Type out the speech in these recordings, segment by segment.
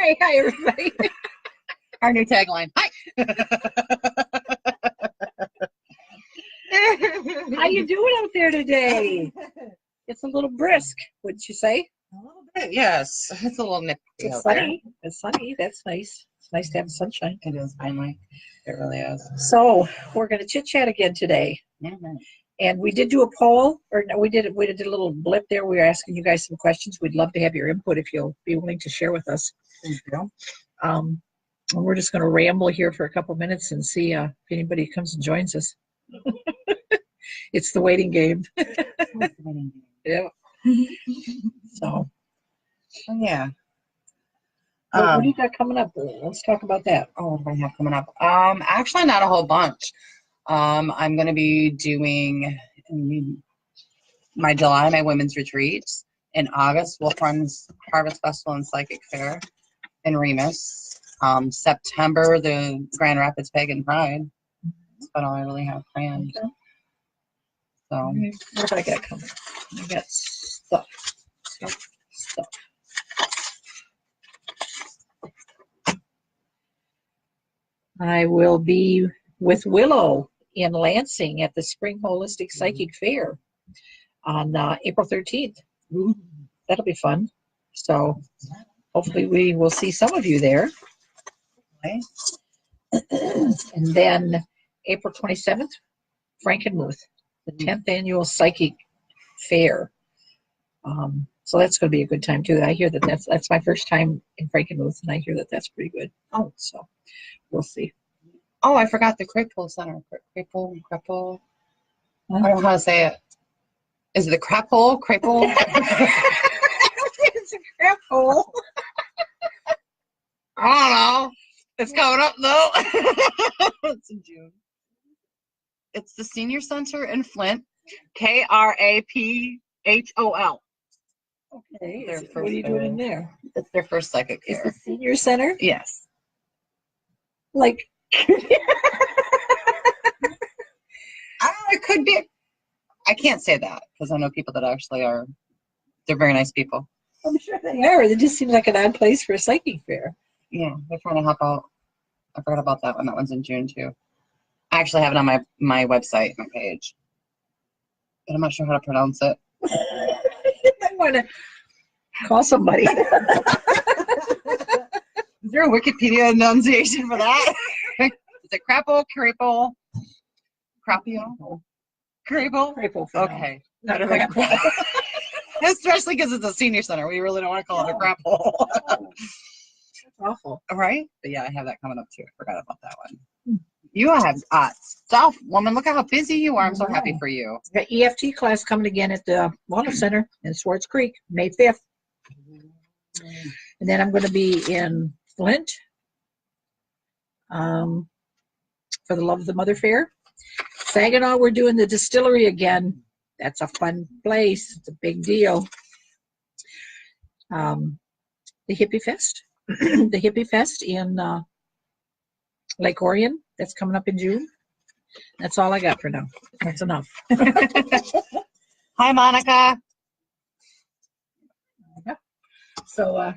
Hi, everybody. Our new tagline. Hi. How you doing out there today? It's a little brisk, wouldn't you say? A little bit, yes. It's a little nippy It's out sunny. It's sunny. That's nice. It's nice to have sunshine. there. It is finally. It really is. So we're going to chit chat again today. Mm-hmm. And we did do a poll, or no, we did a little blip there. We were asking you guys some questions. We'd love to have your input if you'll be willing to share with us. Thank you. And we're just going to ramble here for a couple minutes and see if anybody comes and joins us. It's the waiting game. Yeah. So, Yeah. what do you got coming up? Let's talk about that. Oh, what do I have coming up? Actually, not a whole bunch. I'm going to be doing in my July, my women's retreats. In August, Wolf Run's Harvest Festival and Psychic Fair in Remus. September, the Grand Rapids Pagan Pride. That's about all I really have planned. Okay. So, What do I got coming? I got stuff. I will be with Willow in Lansing at the Spring Holistic Psychic Fair on April 13th. That'll be fun. So hopefully we will see some of you there. okay. And then April 27th, Frankenmuth, the 10th annual Psychic Fair. So that's going to be a good time too. I hear that's my first time in Frankenmuth, and I hear that's pretty good. Oh, so we'll see. Oh, I forgot the Crapple Center. Crapple. Huh? I don't know how to say it. Is it the Crapple? Crapple? It's a crap hole. I don't know. It's coming up though. It's in June. It's the Senior Center in Flint. KRAPHOL. Okay. Their What first are you doing in there? It's their first psychic Is the fair. senior center Yes. like? It could be. I can't say that because I know people that actually are. They're very nice people. I'm sure they are. It just seems like an odd place for a psychic fair. Yeah, they're trying to help out. I forgot about that one. That one's in June too. I actually have it on my website, my page, but I'm not sure how to pronounce it. I want to call somebody. Is there a Wikipedia enunciation for that? Is it crapple, crapple, crapio, crapple? Crapple for now. Okay. Not Better than crap. Especially because it's a senior center. We really don't want to call it a crapple. That's awful. Right? But yeah, I have that coming up too. I forgot about that one. You have stuff, woman. Look at how busy you are. I'm so happy for you. Got EFT class coming again at the Wellness Center in Swartz Creek, May 5th. And then I'm going to be in Flint for the Love of the Mother Fair. Saginaw, we're doing the distillery again. That's a fun place. It's a big deal. The Hippie Fest. The Hippie Fest in Lake Orion. That's coming up in June. That's all I got for now. That's enough. Hi, Monica. Yeah. So, and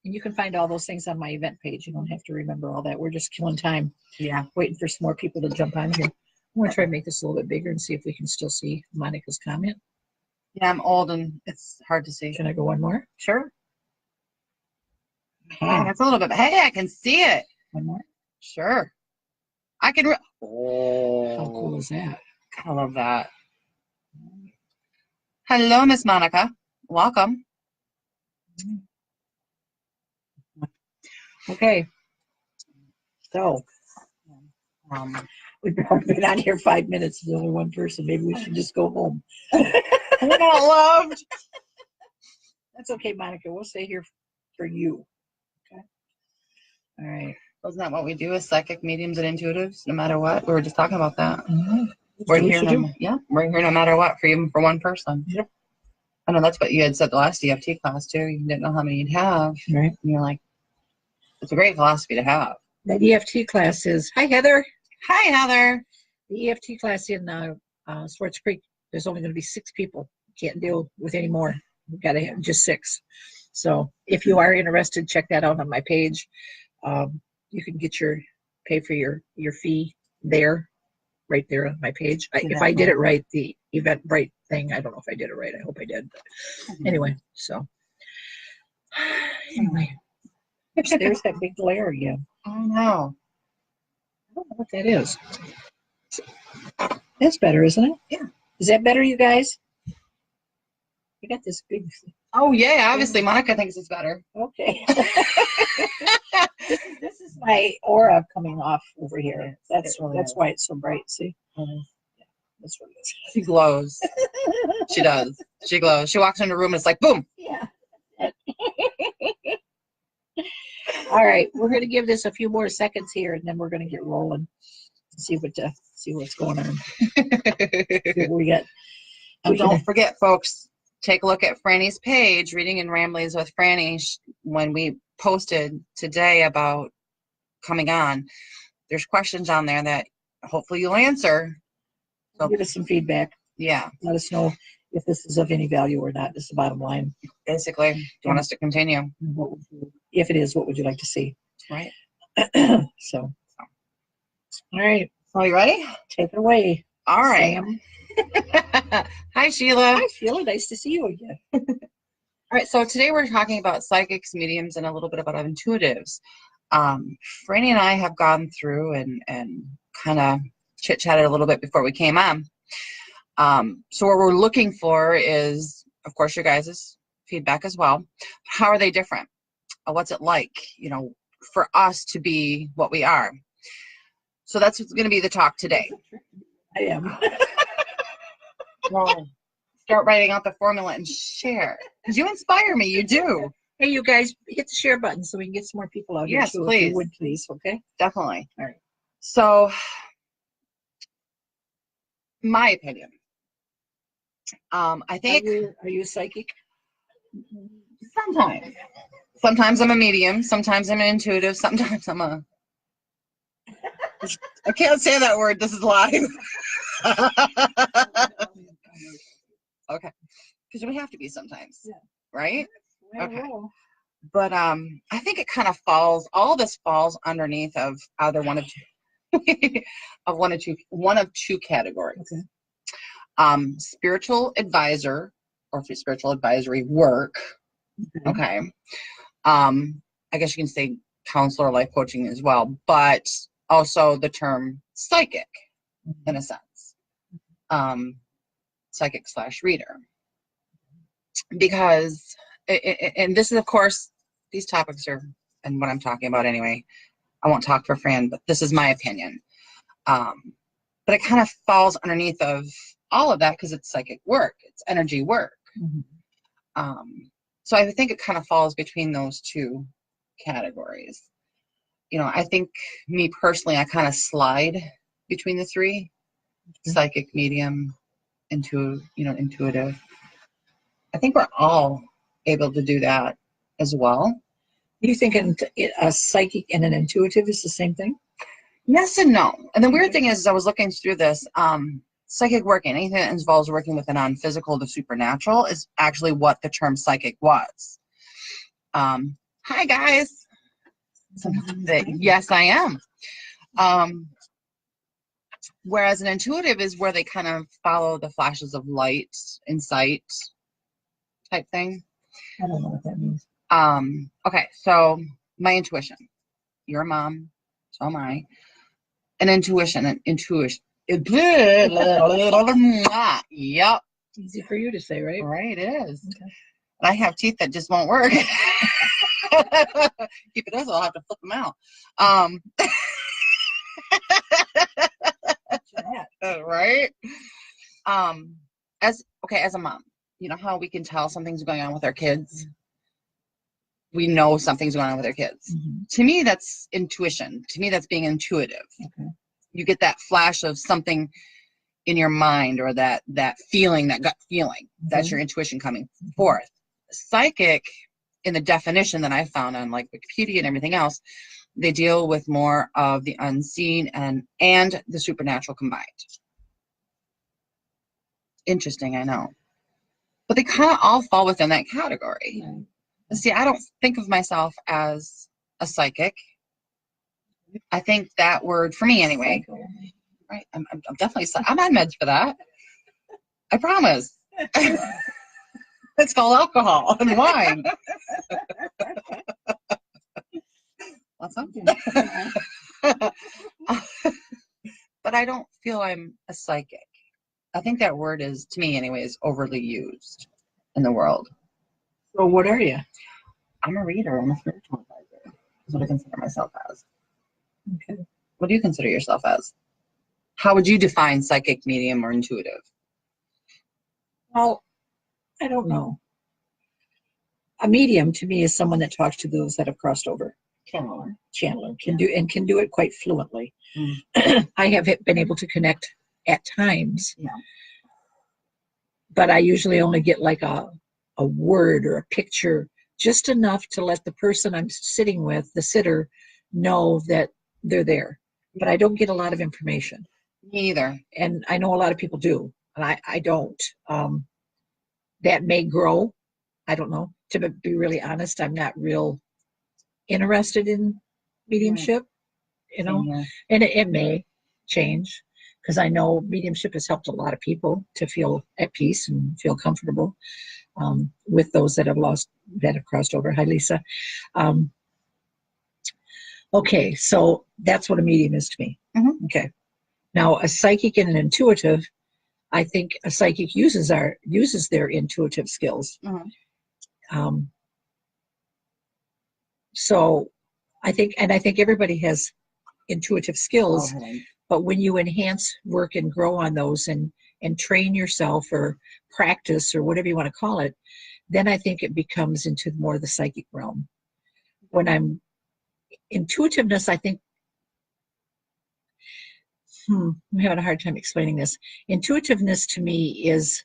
you can find all those things on my event page. You don't have to remember all that. We're just killing time. Yeah. Waiting for some more people to jump on here. I'm going to try to make this a little bit bigger and see if we can still see Monica's comment. Yeah, I'm old and it's hard to see. Can I go one more? Sure. Okay. Yeah, that's a little bit. Hey, I can see it. One more. Sure. I can. Oh. How cool is that? I love that. Hello, Miss Monica. Welcome. Okay. So, we've been on here 5 minutes. There's only one person. Maybe we should just go home. We're not loved. That's okay, Monica. We'll stay here for you. Okay. All right. Wasn't that what we do as psychic mediums and intuitives? No matter what, we were just talking about that. Mm-hmm. We're here. We're here no matter what for even for one person. Yep. I know that's what you had said the last EFT class too. You didn't know how many you'd have. Right. And you're like, it's a great philosophy to have. That EFT class is. Hi, Heather. Hi, Heather. The EFT class in Swartz Creek. There's only going to be 6 people. Can't deal with any more. We've got to have just 6. So if you are interested, check that out on my page. You can get pay for your fee there, right there on my page. If I did it right, the Eventbrite thing, I don't know if I did it right. I hope I did. But anyway, so anyway, there's that big glare again. I know. I don't know what that is. That's better, isn't it? Yeah. Is that better, you guys? You got this big. Oh yeah, obviously Monica thinks it's better. Okay. This is my aura coming off over here. That's why it's so bright. See? Yeah, that's what it is. She glows. She does. She glows. She walks into a room and it's like boom. Yeah. All right, we're going to give this a few more seconds here, and then we're going to get rolling. See what's going on. See what we got. And don't forget, folks, take a look at Franny's page, Reading and Ramblings with Franny. When we posted today about coming on, there's questions on there that hopefully you'll answer. So give us some feedback. Yeah. Let us know if this is of any value or not. This is the bottom line. Basically, do you want us to continue? If it is, what would you like to see? Right. So, all right. Are you ready? Take it away. All right. Sam. Hi, Sheila. Hi, Sheila. Nice to see you again. All right. So today we're talking about psychics, mediums, and a little bit about intuitives. Franny and I have gone through and kind of chit-chatted a little bit before we came on. So what we're looking for is, of course, your guys' feedback as well. How are they different? What's it like, for us to be what we are? So that's going to be the talk today. I am. Well, start writing out the formula and share. Because you inspire me. You do. Hey, you guys, hit the share button so we can get some more people out here. Yes, too, please. If you would, please. Okay. Definitely. All right. So, my opinion. I think. Are you psychic? Sometimes. Sometimes I'm a medium. Sometimes I'm an intuitive. Sometimes I'm a. I can't say that word. This is live. Okay. Because we have to be sometimes. Yeah. Right? Okay. But I think it kind of falls. All this falls underneath of either one of two, one of two categories. Okay. Spiritual advisor or for spiritual advisory work. Okay. I guess you can say counselor, life coaching as well, but also the term psychic in a sense. Psychic / reader. Because, and this is, of course, these topics are, and what I'm talking about anyway, I won't talk for Fran, but this is my opinion. But it kind of falls underneath of all of that because it's psychic work. It's energy work. So I think it kind of falls between those two categories. I think me personally, I kind of slide between the three, psychic, medium, intuitive. I think we're all able to do that as well. Do you think a psychic and an intuitive is the same thing? Yes and no. And the weird thing is I was looking through this, psychic work, anything that involves working with the non-physical, the supernatural, is actually what the term psychic was. Hi, guys. Yes, I am. Whereas an intuitive is where they kind of follow the flashes of light, insight type thing. I don't know what that means. Okay, so my intuition. You're a mom, so am I. An intuition. Yep. Easy for you to say, right? Right, it is. Okay. And I have teeth that just won't work. If it does, I'll have to flip them out. Right? As a mom, you know how we can tell something's going on with our kids? We know something's going on with our kids. Mm-hmm. To me, that's intuition. To me, that's being intuitive. Okay. You get that flash of something in your mind or that feeling, that gut feeling. Mm-hmm. That's your intuition coming forth. Psychic, in the definition that I found on like Wikipedia and everything else, they deal with more of the unseen and the supernatural combined. Interesting, I know. But they kind of all fall within that category. Right. See, I don't think of myself as a psychic. I think that word, for me anyway, right? I'm definitely, I'm on meds for that. I promise. It's called alcohol and wine. Want some? But I don't feel I'm a psychic. I think that word is, to me anyway, is overly used in the world. So what are you? I'm a reader. I'm a spiritual advisor. Is what I consider myself as. Okay. What do you consider yourself as? How would you define psychic, medium, or intuitive? Well, I don't know. A medium to me is someone that talks to those that have crossed over. Channeler can do it quite fluently. I have been able to connect at times, but I usually only get like a word or a picture, just enough to let the person I'm sitting with, the sitter, know that they're there. But I don't get a lot of information. Me either. And I know a lot of people do, and I don't. That may grow. I don't know. To be really honest, I'm not real interested in mediumship, you know, and it may change, because I know mediumship has helped a lot of people to feel at peace and feel comfortable with those that have crossed over. Hi, Lisa. Okay, so that's what a medium is to me. Okay. Now, a psychic and an intuitive, I think a psychic uses their intuitive skills. So I think everybody has intuitive skills, but when you enhance, work, and grow on those and train yourself or practice or whatever you want to call it, then I think it becomes into more of the psychic realm. When I'm intuitiveness, I think, I'm having a hard time explaining this. Intuitiveness to me is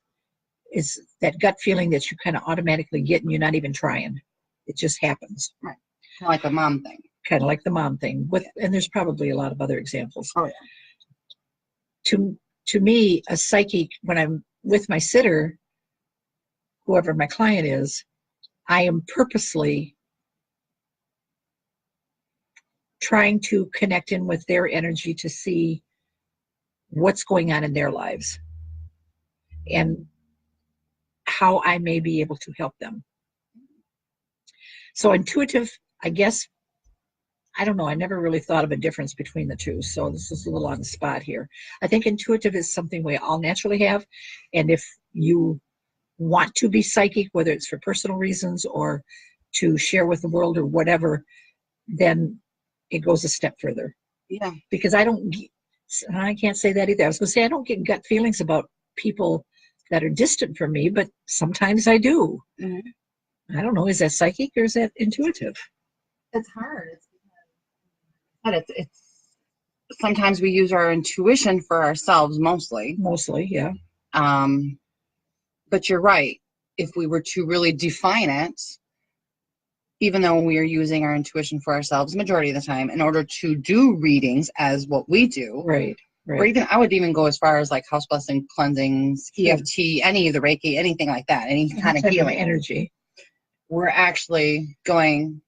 that gut feeling that you kind of automatically get and you're not even trying. It just happens. Right. Kind of like the mom thing. Kind of like the mom thing. And there's probably a lot of other examples. Oh, yeah. To me, a psychic, when I'm with my sitter, whoever my client is, I am purposely trying to connect in with their energy to see what's going on in their lives and how I may be able to help them. So intuitive, I guess, I don't know. I never really thought of a difference between the two. So this is a little on the spot here. I think intuitive is something we all naturally have. And if you want to be psychic, whether it's for personal reasons or to share with the world or whatever, then it goes a step further. Yeah. Because I can't say that either. I was going to say, I don't get gut feelings about people that are distant from me, but sometimes I do. I don't know. Is that psychic or is that intuitive? It's hard. It's sometimes we use our intuition for ourselves mostly. Mostly, yeah. But you're right. If we were to really define it, even though we are using our intuition for ourselves majority of the time in order to do readings as what we do. Right. Or even, I would even go as far as like house blessing, cleansings, EFT, any of the Reiki, anything like that, any kind of healing energy. We're actually going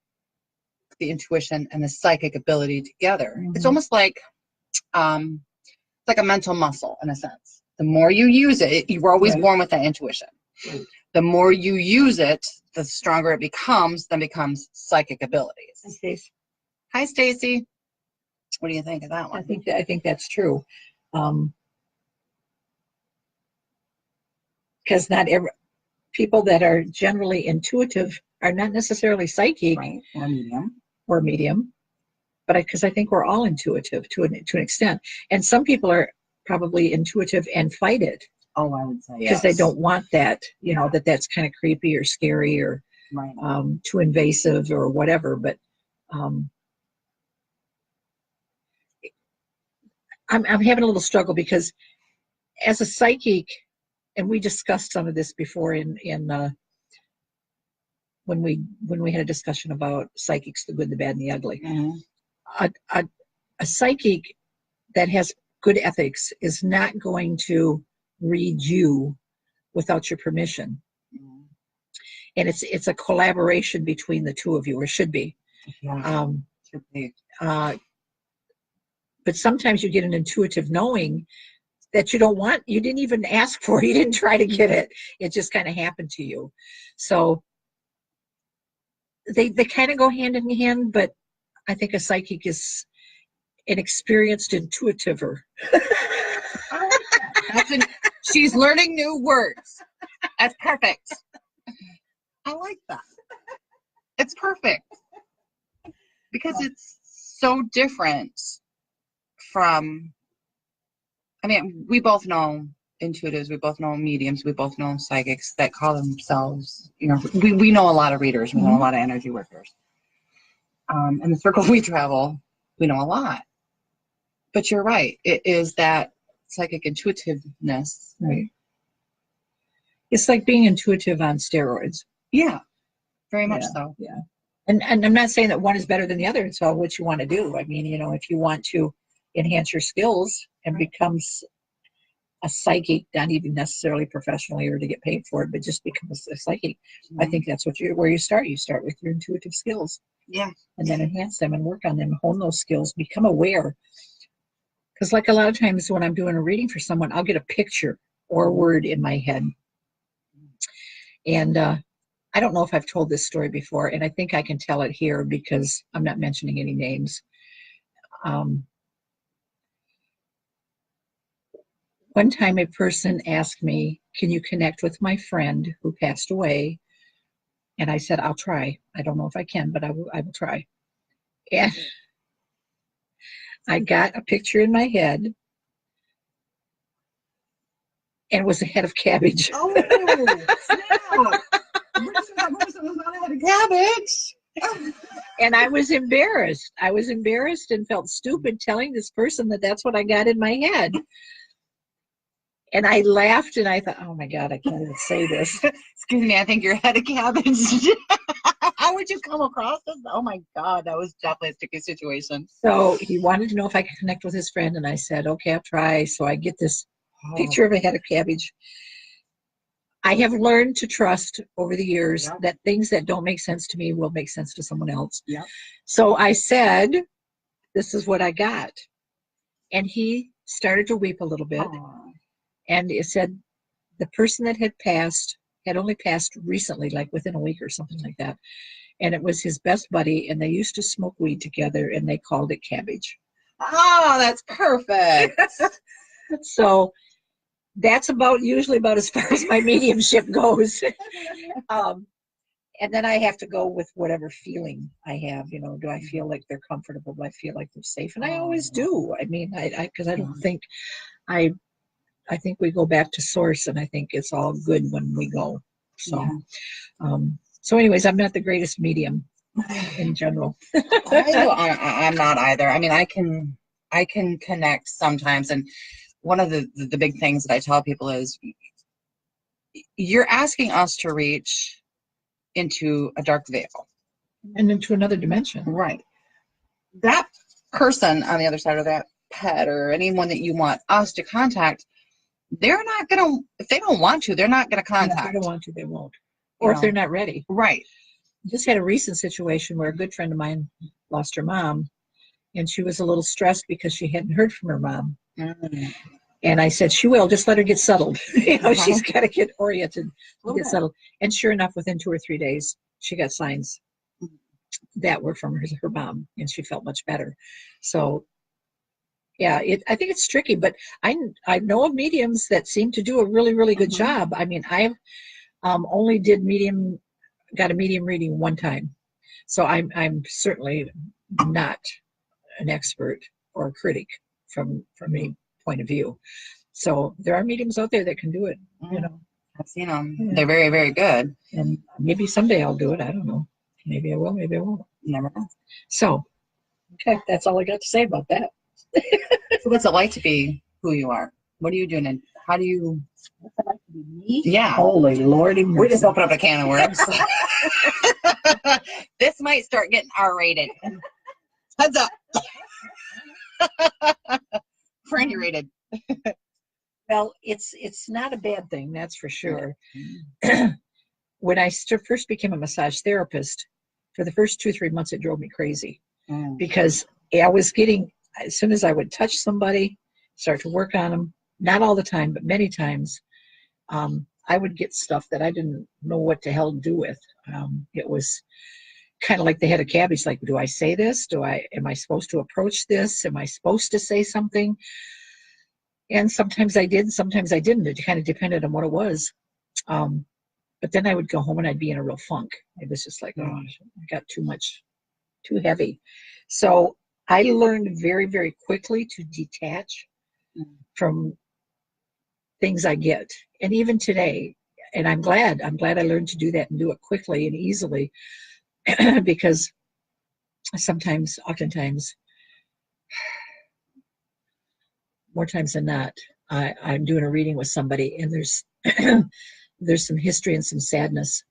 the intuition and the psychic ability together. It's almost like it's like a mental muscle in a sense. The more you use it, you were always born with that intuition. The more you use it, the stronger it becomes, then becomes psychic abilities. Hi, Stacey. Hi, Stacy. What do you think of that one? I think that's true. Because not every people that are generally intuitive are not necessarily psychic, right. or medium. But because I think we're all intuitive to an extent, and some people are probably intuitive and fight it. Oh, I would say because they don't want that, you know, that's kind of creepy or scary or too invasive or whatever. But I'm having a little struggle because as a psychic, and we discussed some of this before in when we had a discussion about psychics, the good, the bad, and the ugly. A psychic that has good ethics is not going to read you without your permission. and it's a collaboration between the two of you, or should be. Um, Should be. but sometimes you get an intuitive knowing that you didn't even ask for, you didn't try to get it. It just kind of happened to you. So they kind of go hand in hand, but I think a psychic is an experienced intuitiver. She's learning new words. That's perfect. I like that. It's perfect. Because it's so different from, I mean, we both know intuitives, we both know mediums, we both know psychics that call themselves, we know a lot of readers, we know a lot of energy workers. In the circle we travel, we know a lot. But you're right, it is that psychic intuitiveness. Right. It's like being intuitive on steroids. Yeah, very much so. Yeah. And I'm not saying that one is better than the other. It's all what you want to do. I mean, if you want to enhance your skills and become a psychic, not even necessarily professionally or to get paid for it, but just become a psychic, I think that's where you start. You start with your intuitive skills. Yeah. And then enhance them and work on them, hone those skills, become aware. Because like a lot of times when I'm doing a reading for someone, I'll get a picture or a word in my head. And I don't know if I've told this story before, and I think I can tell it here because I'm not mentioning any names. One time a person asked me, can you connect with my friend who passed away? And I said, I'll try. I don't know if I can, but I will try. And I got a picture in my head, and it was a head of cabbage. Oh, snap. That person was not a head of cabbage. And I was embarrassed. I was embarrassed and felt stupid telling this person that that's what I got in my head. And I laughed and I thought, oh my God, I can't even say this. Excuse me, I think you're head of cabbage. How would you come across this? Oh my God, that was definitely a sticky situation. So he wanted to know if I could connect with his friend, and I said, okay, I'll try. So I get this picture of a head of cabbage. I have learned to trust over the years that things that don't make sense to me will make sense to someone else. Yeah. So I said, this is what I got. And he started to weep a little bit. Aww. And it said the person that had passed had only passed recently, like within a week or something like that. And it was his best buddy, and they used to smoke weed together, and they called it cabbage. Oh, that's perfect. So that's usually about as far as my mediumship goes. And then I have to go with whatever feeling I have. Do I feel like they're comfortable? Do I feel like they're safe? And I always do. I mean, because I don't think I think we go back to source, and I think it's all good when we go. So, so anyways, I'm not the greatest medium in general. I'm not either. I mean, I can connect sometimes, and one of the big things that I tell people is, you're asking us to reach into a dark veil and into another dimension. Right. That person on the other side of that pet, or anyone that you want us to contact, they're not going to, if they don't want to, they're not going to contact. If they don't want to, they won't. Or if they're not ready. Right. Just had a recent situation where a good friend of mine lost her mom, and she was a little stressed because she hadn't heard from her mom. Mm. And I said, she will, just let her get settled. She's got to get oriented, get settled. And sure enough, within 2 or 3 days, she got signs that were from her mom, and she felt much better. So yeah, I think it's tricky, but I know of mediums that seem to do a really, really good job. I mean, I've only got a medium reading one time. So I'm certainly not an expert or a critic from any point of view. So there are mediums out there that can do it, I've seen them. Yeah. They're very, very good. And maybe someday I'll do it. I don't know. Maybe I will, maybe I won't. Never know. So, okay, that's all I got to say about that. So what's it like to be who you are? What are you doing? And how do you... What's it like to be me? Yeah. Holy Lordy. We just opened up a can of worms. This might start getting R-rated. Heads up. Franny rated. Well, it's not a bad thing, that's for sure. when I first became a massage therapist, for the first 2-3 months, it drove me crazy because I was getting, as soon as I would touch somebody, start to work on them, not all the time, but many times, I would get stuff that I didn't know what the hell to do with. It was kind of like they had a cabbage, like, do I say this? Am I supposed to approach this? Am I supposed to say something? And sometimes I did, sometimes I didn't. It kind of depended on what it was. But then I would go home and I'd be in a real funk. It was just like, oh, I got too much, too heavy. So I learned very, very quickly to detach from things I get. And even today, and I'm glad I learned to do that and do it quickly and easily because oftentimes, more times than not, I'm doing a reading with somebody and there's there's some history and some sadness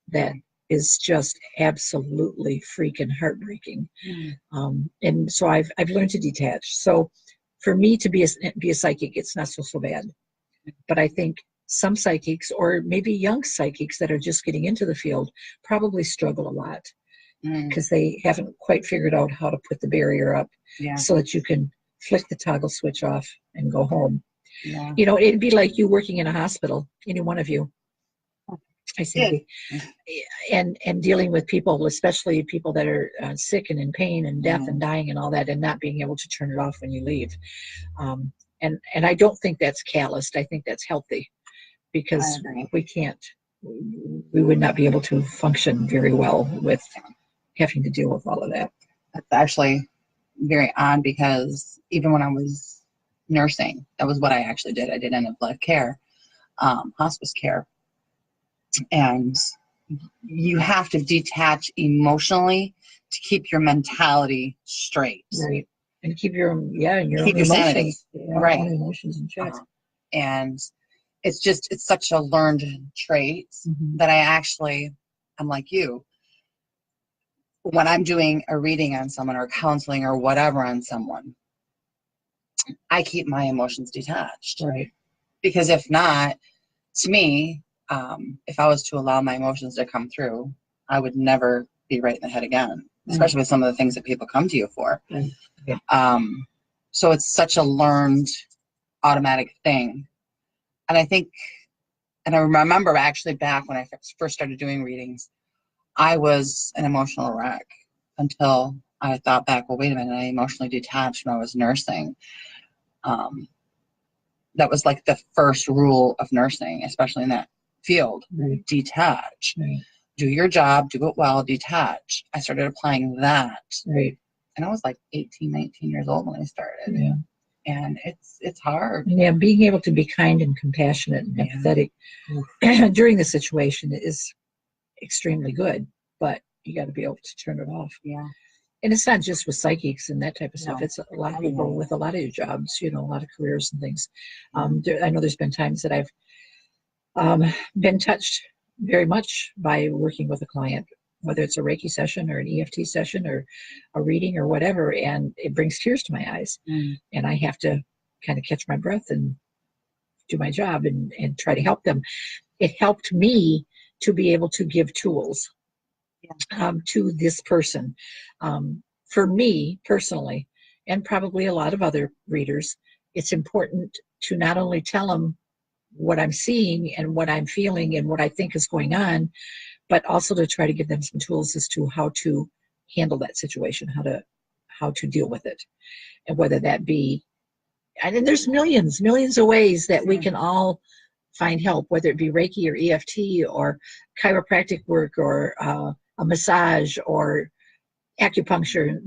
that is just absolutely freaking heartbreaking. And so I've learned to detach. So for me to be a psychic, it's not so bad. But I think some psychics, or maybe young psychics that are just getting into the field, probably struggle a lot because they haven't quite figured out how to put the barrier up so that you can flick the toggle switch off and go home. Yeah. You know, it'd be like you working in a hospital, any one of you. I see. And dealing with people, especially people that are sick and in pain and death and dying and all that, and not being able to turn it off when you leave. And I don't think that's calloused. I think that's healthy because we would not be able to function very well with having to deal with all of that. That's actually very odd because even when I was nursing, that was what I actually did. I did end of life care, hospice care. And you have to detach emotionally to keep your mentality straight. Right. And keep your sanity. Right. Emotions in check. And it's such a learned trait that I'm like you. When I'm doing a reading on someone or counseling or whatever on someone, I keep my emotions detached. Right. Because if not, to me, if I was to allow my emotions to come through, I would never be right in the head again, especially with some of the things that people come to you for. So it's such a learned automatic thing. And I remember actually back when I first started doing readings, I was an emotional wreck until I thought back, well, wait a minute, I emotionally detached when I was nursing. That was like the first rule of nursing, especially in that field. Right. Detach. Right. Do your job, do it well, detach. I started applying that. Right. And I was like 18, 19 years old when I started. Yeah. And it's hard. Yeah, being able to be kind and compassionate and empathetic during the situation is extremely good, but you got to be able to turn it off. Yeah. And it's not just with psychics and that type of stuff. No. It's a lot of people with a lot of jobs, a lot of careers and things. I know there's been times that I've been touched very much by working with a client, whether it's a Reiki session or an EFT session or a reading or whatever, and it brings tears to my eyes. And I have to kind of catch my breath and do my job and try to help them. It helped me to be able to give tools to this person. For me personally, and probably a lot of other readers, it's important to not only tell them what I'm seeing and what I'm feeling and what I think is going on, but also to try to give them some tools as to how to handle that situation, how to deal with it. And whether that be, and there's millions of ways that we can all find help, whether it be Reiki or EFT or chiropractic work or a massage or acupuncture.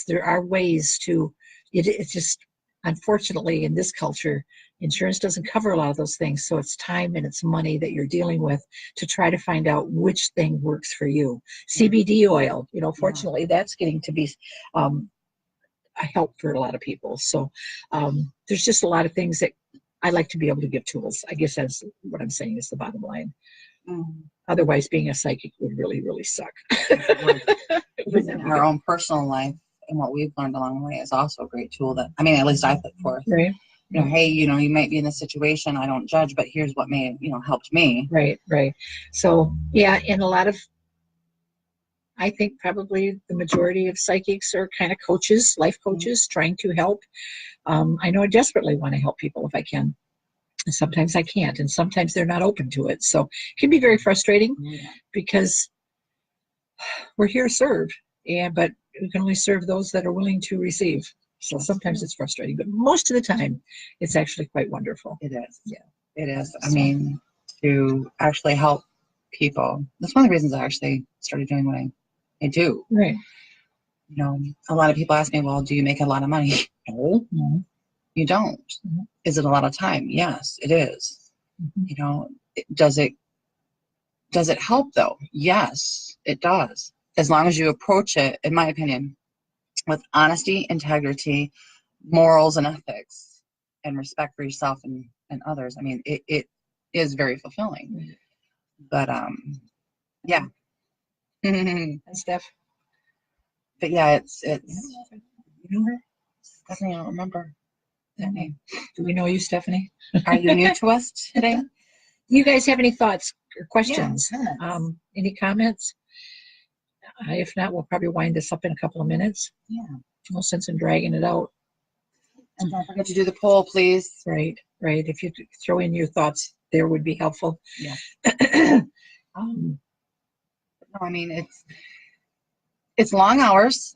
There are ways to, it's just, unfortunately in this culture, insurance doesn't cover a lot of those things. So it's time and it's money that you're dealing with to try to find out which thing works for you. CBD oil, fortunately that's getting to be a help for a lot of people. So there's just a lot of things that I like to be able to give tools. I guess that's what I'm saying is the bottom line. Otherwise, being a psychic would really, really suck. In our own personal life and what we've learned along the way is also a great tool that, at least I put forth. Right. you know, hey, you know, you might be in this situation. I don't judge, but here's what may, you know, helped me. Right, right. So yeah, and a lot of, I think probably the majority of psychics are kind of coaches, life coaches, trying to help. I know I desperately want to help people if I can. And sometimes I can't, and sometimes they're not open to it. So it can be very frustrating because we're here to serve, but we can only serve those that are willing to receive. So sometimes it's frustrating, but most of the time it's actually quite wonderful. It is. Yeah. It is. I So- mean, to actually help people. That's one of the reasons I actually started doing what I do. Right. You know, a lot of people ask me, well, do you make a lot of money? No, Mhm. you don't. Mhm. Is it a lot of time? Yes, it is. Mhm. You know, does it help though? Yes, it does. As long as you approach it, in my opinion, with honesty, integrity, morals, and ethics, and respect for yourself and others. I mean, it is very fulfilling. But yeah. But And Steph, yeah, it's you know her? Stephanie, I don't remember that name. do we know you, Stephanie? Are you new to us today? Do you guys have any thoughts or questions? Yeah. Any comments? If not, we'll probably wind this up in a couple of minutes. Yeah. No sense in dragging it out. And don't forget to do the poll, please. Right, right. If you throw in your thoughts, there would be helpful. Yeah. um, No, I mean it's long hours.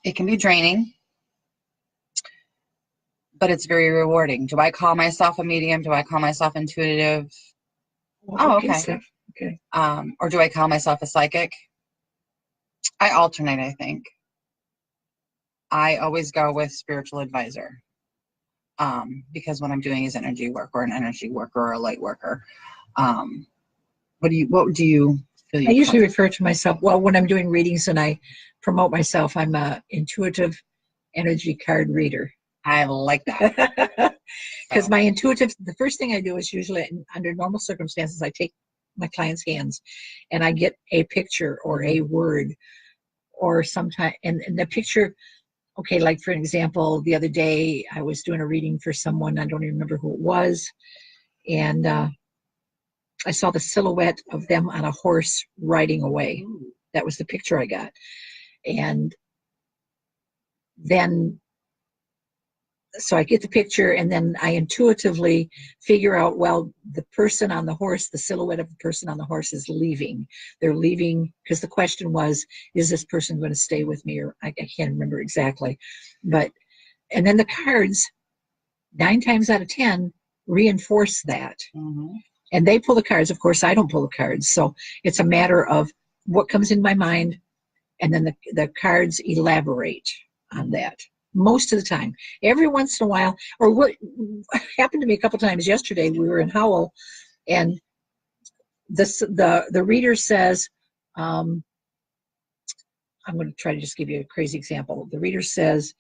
It can be draining, but it's very rewarding. Do I call myself a medium? Do I call myself intuitive? Oh, okay. Steph. Okay. Or do I call myself a psychic? I alternate, I think. I always go with spiritual advisor. Because what I'm doing is energy work or an energy worker or a light worker. What do you feel you I usually call? refer to myself, well, when I'm doing readings and I promote myself, I'm a intuitive energy card reader. I like that. Because my intuitive, the first thing I do is usually under normal circumstances, I take my client's hands and I get a picture or a word or sometime, and the picture, okay, like for example, the other day I was doing a reading for someone, I don't even remember who it was, and I saw the silhouette of them on a horse riding away. Ooh. That was the picture I got. And then, so I get the picture and then I intuitively figure out, well, the person on the horse, the silhouette of the person on the horse is leaving. They're leaving because the question was, is this person going to stay with me? Or I can't remember exactly. But, and then the cards, 9 times out of 10, reinforce that. Mm-hmm. And they pull the cards. Of course, I don't pull the cards. So it's a matter of what comes in my mind, and then the cards elaborate on that. Most of the time. Every once in a while, or what happened to me a couple times yesterday, we were in Howell, and the reader says, I'm going to try to just give you a crazy example. The reader says,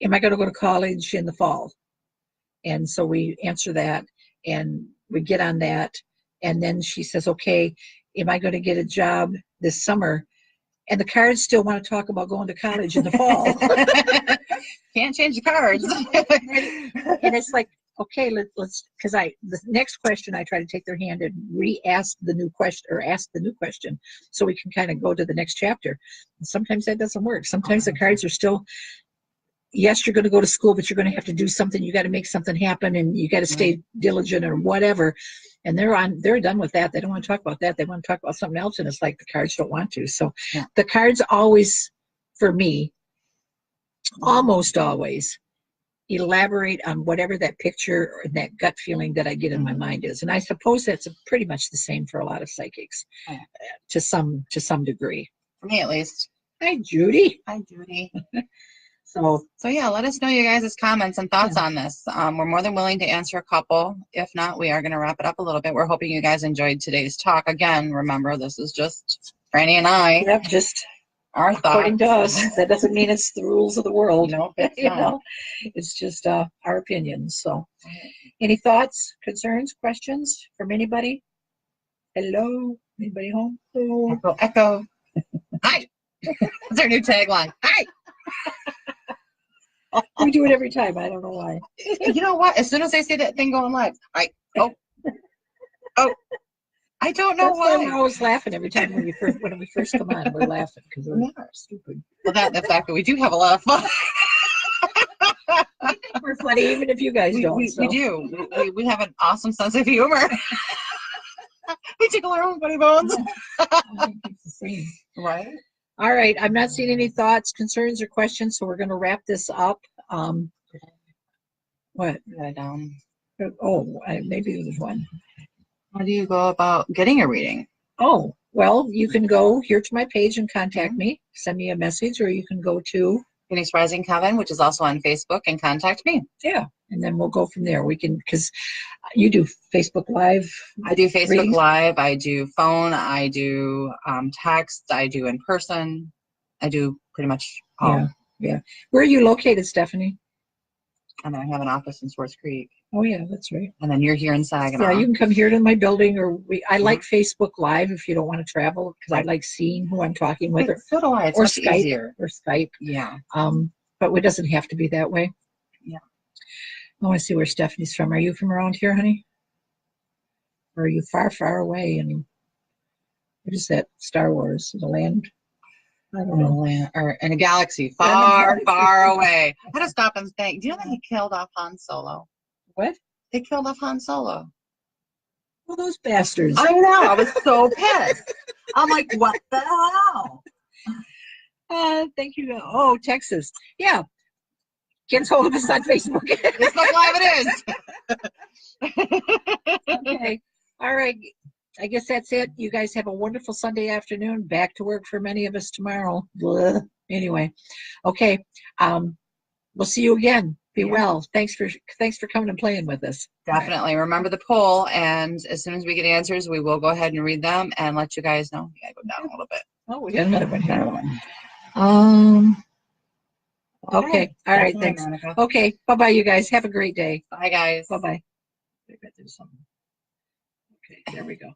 am I going to go to college in the fall? And so we answer that, and we get on that. And then she says, okay, am I going to get a job this summer? And the cards still want to talk about going to college in the fall. Can't change the cards. And it's like, okay, let's, because the next question I try to take their hand and re-ask the new question, or ask the new question, so we can kind of go to the next chapter. And sometimes that doesn't work. Sometimes the cards are still, yes, you're going to go to school, but you're going to have to do something. You got to make something happen, and you got to stay diligent or whatever. And they're done with that. They don't want to talk about that. They want to talk about something else. And it's like the cards don't want to. So the cards always, for me, almost always elaborate on whatever that picture or that gut feeling that I get in my mind is. And I suppose that's pretty much the same for a lot of psychics, to some degree. For me, at least. Hi, Judy. Hi, Judy. So yeah, let us know you guys' comments and thoughts on this. We're more than willing to answer a couple. If not, we are going to wrap it up a little bit. We're hoping you guys enjoyed today's talk. Again, remember, this is just Franny and I. Yep, just our thoughts. According to us. That doesn't mean it's the rules of the world. No, you know, it's just our opinions. So, any thoughts, concerns, questions from anybody? Hello? Anybody home? Hello? Echo, echo. Hi. That's our new tagline. Hi. We do it every time. I don't know why. You know what? As soon as I see that thing going live, I don't know That's why we're why. always laughing every time when we first come on. We're laughing because we're stupid. Well, the fact that we do have a lot of fun. We're funny, even if you guys don't. We So. do. We have an awesome sense of humor. We tickle our own funny bones. I think it's the same. Right? All right. I'm not seeing any thoughts, concerns, or questions, so we're going to wrap this up. What? Write it down. Oh, maybe there's one. How do you go about getting a reading? Oh, well, you can go here to my page and contact me. Send me a message, or you can go to, Phoenix Rising Coven, which is also on Facebook, and contact me. yeah, and then we'll go from there. We can, because you do Facebook Live. I do Facebook readings? Live. I do phone. I do text. I do in person. I do pretty much all. Yeah. Where are you located, Stephanie? And then I have an office in Swartz Creek. Oh, yeah, that's right. And then you're here in Saginaw. Yeah, you can come here to my building, or I like Facebook Live if you don't want to travel, because I like seeing who I'm talking with, So do I. It's or much Skype, easier. or Skype. Yeah. But it doesn't have to be that way. Yeah. I want to see where Stephanie's from. Are you from around here, honey? Or are you far, far away? And what is that? Star Wars, the land? I don't know. Or in a galaxy Yeah, in a far, galaxy. far away. I had to stop and think. Do you know that he killed off Han Solo? What? They killed off Han Solo. Well, those bastards. I know. I was so pissed. I'm like, what the hell? Thank you. Oh, Texas. Yeah. Get hold of us on Facebook. Facebook Live it is. Okay. All right. I guess that's it. You guys have a wonderful Sunday afternoon. Back to work for many of us tomorrow. Blah. Anyway. Okay. We'll see you again. Be well. Thanks for coming and playing with us. Definitely. Remember the poll, and as soon as we get answers, we will go ahead and read them and let you guys know. You gotta go down a little bit. Oh, we got another one here. Another one. Okay. All right. Definitely, Thanks. Monica. Okay. Bye-bye, you guys. Have a great day. Bye, guys. Bye-bye. I bet there's something. Okay. There we go.